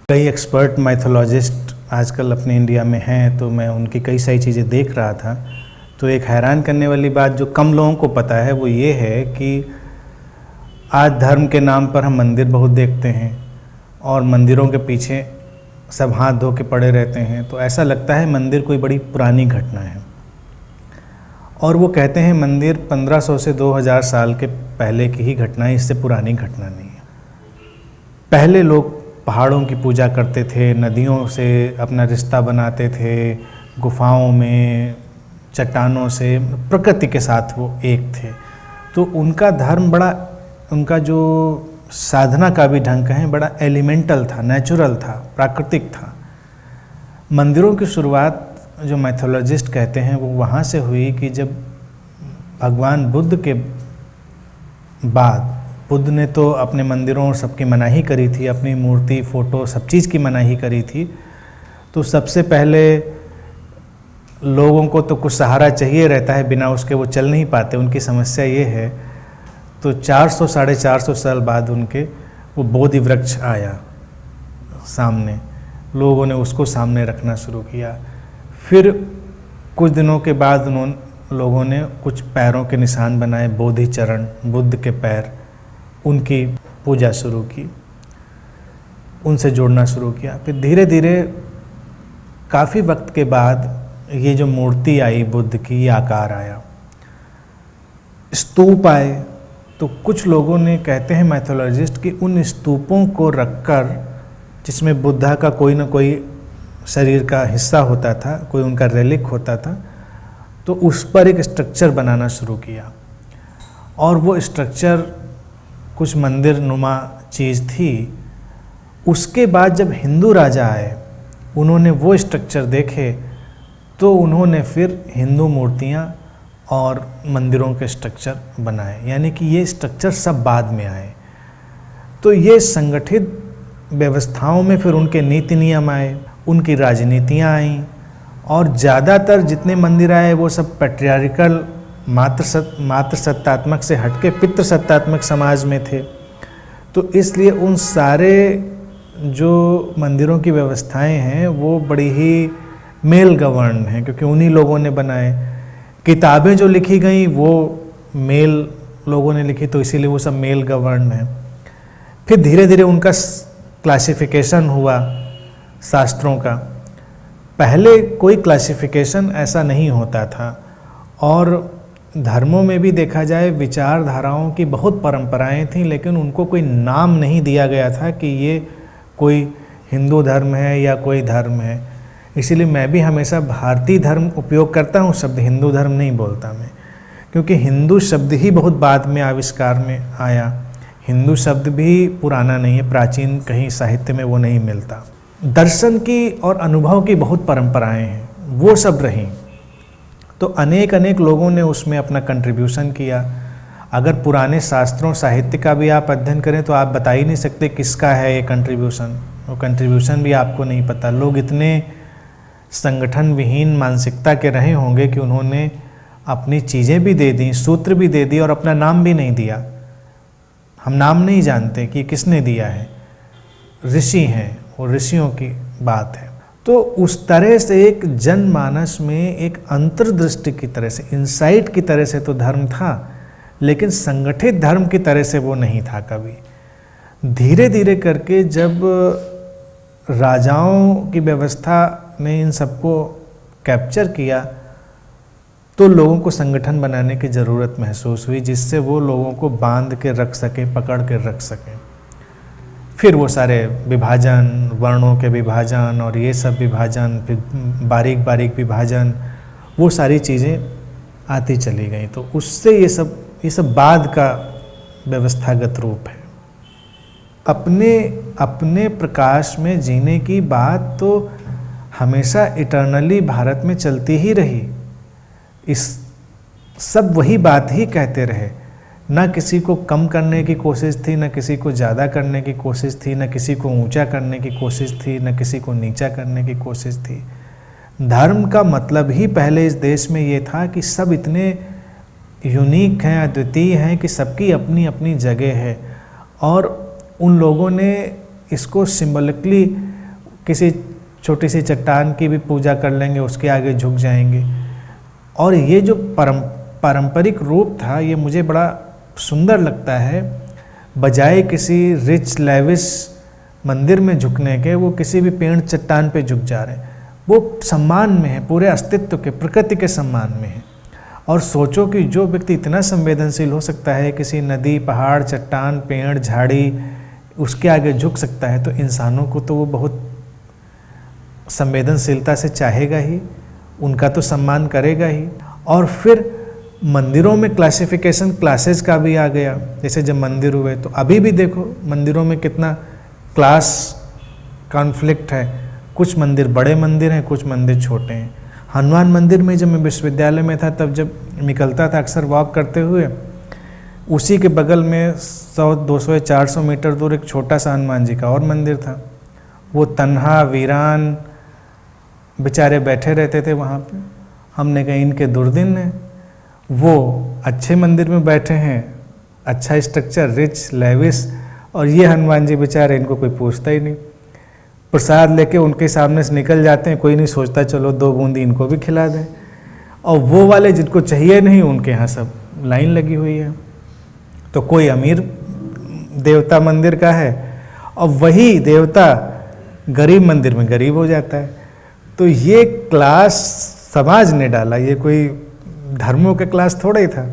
कई एक्सपर्ट माइथोलॉजिस्ट आजकल अपने इंडिया में हैं, तो मैं उनकी कई सारी चीज़ें देख रहा था। तो एक हैरान करने वाली बात जो कम लोगों को पता है वो ये है कि आज धर्म के नाम पर हम मंदिर बहुत देखते हैं और मंदिरों के पीछे सब हाथ धो के पड़े रहते हैं। तो ऐसा लगता है मंदिर कोई बड़ी पुरानी घटना है, और वो कहते हैं मंदिर 1500 से 2000 साल के पहले की ही घटना है, इससे पुरानी घटना नहीं है। पहले लोग पहाड़ों की पूजा करते थे, नदियों से अपना रिश्ता बनाते थे, गुफाओं में, चट्टानों से, प्रकृति के साथ वो एक थे। तो उनका धर्म बड़ा, उनका जो साधना का भी ढंग कहें, बड़ा एलिमेंटल था, नेचुरल था, प्राकृतिक था। मंदिरों की शुरुआत जो मैथोलॉजिस्ट कहते हैं वो वहाँ से हुई कि जब भगवान बुद्ध के बाद, बुद्ध ने तो अपने मंदिरों और सबकी मनाही करी थी, अपनी मूर्ति, फोटो, सब चीज़ की मनाही करी थी। तो सबसे पहले लोगों को तो कुछ सहारा चाहिए रहता है, बिना उसके वो चल नहीं पाते, उनकी समस्या ये है। तो 400 साढ़े 400 साल बाद उनके वो बोधि वृक्ष आया सामने, लोगों ने उसको सामने रखना शुरू किया। फिर कुछ दिनों के बाद लोगों ने कुछ पैरों के निशान बनाए, बोधि चरण, बुद्ध के पैर, उनकी पूजा शुरू की, उनसे जोड़ना शुरू किया। फिर धीरे धीरे काफ़ी वक्त के बाद ये जो मूर्ति आई बुद्ध की, ये आकार आया, स्तूप आए। तो कुछ लोगों ने, कहते हैं मैथोलॉजिस्ट, कि उन स्तूपों को रखकर, जिसमें बुद्धा का कोई ना कोई शरीर का हिस्सा होता था, कोई उनका रेलिक होता था, तो उस पर एक स्ट्रक्चर बनाना शुरू किया। और वो स्ट्रक्चर कुछ मंदिर नुमा चीज़ थी। उसके बाद जब हिंदू राजा आए, उन्होंने वो स्ट्रक्चर देखे, तो उन्होंने फिर हिंदू मूर्तियाँ और मंदिरों के स्ट्रक्चर बनाए, यानी कि ये स्ट्रक्चर सब बाद में आए। तो ये संगठित व्यवस्थाओं में फिर उनके नीति नियम आए, उनकी राजनीतियाँ आईं, और ज़्यादातर जितने मंदिर आए वो सब पैट्रियार्कल, मातृ सत्तात्मक से हटके पितृ सत्तात्मक समाज में थे। तो इसलिए उन सारे जो मंदिरों की व्यवस्थाएं हैं वो बड़ी ही मेल गवर्न हैं, क्योंकि उन्हीं लोगों ने बनाए। किताबें जो लिखी गई वो मेल लोगों ने लिखी, तो इसीलिए वो सब मेल गवर्न हैं। फिर धीरे धीरे उनका क्लासिफिकेशन हुआ शास्त्रों का। पहले कोई क्लासिफिकेशन ऐसा नहीं होता था, और धर्मों में भी देखा जाए विचारधाराओं की बहुत परंपराएं थीं, लेकिन उनको कोई नाम नहीं दिया गया था कि ये कोई हिंदू धर्म है या कोई धर्म है। इसीलिए मैं भी हमेशा भारतीय धर्म उपयोग करता हूँ, शब्द हिंदू धर्म नहीं बोलता मैं, क्योंकि हिंदू शब्द ही बहुत बाद में आविष्कार में आया। हिंदू शब्द भी पुराना नहीं है, प्राचीन कहीं साहित्य में वो नहीं मिलता। दर्शन की और अनुभव की बहुत परंपराएं हैं, वो सब रहीं। तो अनेक लोगों ने उसमें अपना कंट्रीब्यूशन किया। अगर पुराने शास्त्रों, साहित्य का भी आप अध्ययन करें तो आप बता ही नहीं सकते किसका है ये कंट्रीब्यूशन। वो कंट्रीब्यूशन भी आपको नहीं पता। लोग इतने संगठन विहीन मानसिकता के रहे होंगे कि उन्होंने अपनी चीज़ें भी दे दी, सूत्र भी दे दी, और अपना नाम भी नहीं दिया। हम नाम नहीं जानते कि किसने दिया है। ऋषि हैं, वो ऋषियों की बात है। तो उस तरह से एक जनमानस में एक अंतर्दृष्टि की तरह से, इंसाइट की तरह से तो धर्म था, लेकिन संगठित धर्म की तरह से वो नहीं था कभी। धीरे धीरे करके जब राजाओं की व्यवस्था ने इन सबको कैप्चर किया, तो लोगों को संगठन बनाने की ज़रूरत महसूस हुई, जिससे वो लोगों को बांध के रख सकें, पकड़ के रख सकें। फिर वो सारे विभाजन, वर्णों के विभाजन और ये सब विभाजन, फिर बारीक बारीक विभाजन, वो सारी चीज़ें आती चली गई। तो उससे ये सब बाद का व्यवस्थागत रूप है। अपने प्रकाश में जीने की बात तो हमेशा इटर्नली भारत में चलती ही रही। इस सब वही बात ही कहते रहे। ना किसी को कम करने की कोशिश थी, ना किसी को ज़्यादा करने की कोशिश थी, ना किसी को ऊंचा करने की कोशिश थी, ना किसी को नीचा करने की कोशिश थी। धर्म का मतलब ही पहले इस देश में ये था कि सब इतने यूनिक हैं, अद्वितीय हैं कि सबकी अपनी अपनी जगह है, और उन लोगों ने इसको सिंबॉलिकली किसी छोटी सी चट्टान की भी पूजा कर लेंगे, उसके आगे झुक जाएंगे। और ये जो पारंपरिक रूप था, ये मुझे बड़ा सुंदर लगता है। बजाय किसी रिच लेविश मंदिर में झुकने के, वो किसी भी पेड़ चट्टान पे झुक जा रहे हैं। वो सम्मान में है, पूरे अस्तित्व के, प्रकृति के सम्मान में है। और सोचो कि जो व्यक्ति इतना संवेदनशील हो सकता है, किसी नदी, पहाड़, चट्टान, पेड़, झाड़ी, उसके आगे झुक सकता है, तो इंसानों को तो वो बहुत संवेदनशीलता से चाहेगा ही, उनका तो सम्मान करेगा ही। और फिर मंदिरों में क्लासिफिकेशन क्लासेस का भी आ गया। जैसे जब मंदिर हुए तो अभी भी देखो मंदिरों में कितना क्लास कॉन्फ्लिक्ट है। कुछ मंदिर बड़े मंदिर हैं, कुछ मंदिर छोटे हैं। हनुमान मंदिर में जब मैं विश्वविद्यालय में था, तब जब निकलता था अक्सर वॉक करते हुए, उसी के बगल में 100, 200 या 400 मीटर दूर एक छोटा सा हनुमान जी का और मंदिर था। वो तन्हा, वीरान, बेचारे बैठे रहते थे वहाँ पे। हमने कहा इनके दुर्दिन है, वो अच्छे मंदिर में बैठे हैं, अच्छा स्ट्रक्चर, रिच, लेविश, और ये हनुमान जी बेचारे, इनको कोई पूछता ही नहीं। प्रसाद लेके उनके सामने से निकल जाते हैं, कोई नहीं सोचता चलो 2 बूंदी इनको भी खिला दें। और वो वाले जिनको चाहिए नहीं, उनके यहाँ सब लाइन लगी हुई है। तो कोई अमीर देवता मंदिर का है और वही देवता गरीब मंदिर में गरीब हो जाता है। तो ये क्लास समाज ने डाला, ये कोई धर्मों का क्लास थोड़ा ही था।